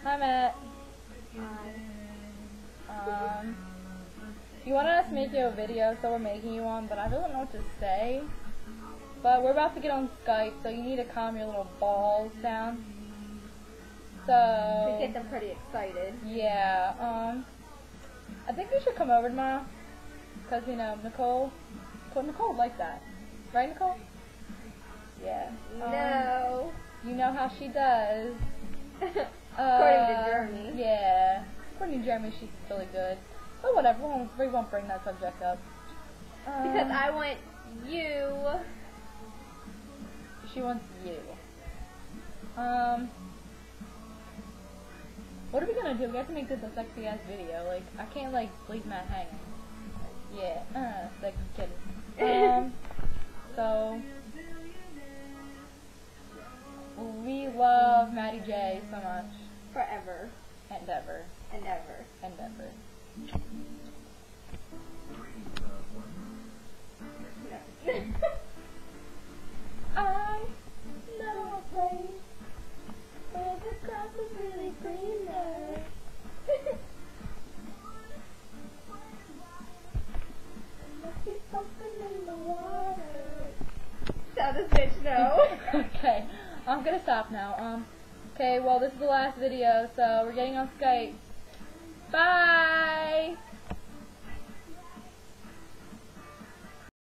Hi, Matt. You wanted us to make you a video, so we're making you one, but I don't know what to say. But we're about to get on Skype, so you need to calm your little balls down. So... To get them pretty excited. Yeah, I think we should come over tomorrow. Because, you know, Nicole would like that. Right, Nicole? Yeah. No. You know how she does. According to Jeremy. Yeah. According to Jeremy, she's really good. But whatever, we won't bring that subject up. Because I want you. She wants you. What are we gonna do? We have to make this a sexy ass video. Like, I can't like leave Matt hanging. Yeah, like kidding. So we love Maddie J so much. Forever. And ever. And ever. And ever. I know a place where the grass is really greener. Must be something in the water. Tell this bitch no. Okay, I'm gonna stop now. Okay, well this is the last video, so we're getting on Skype. Bye!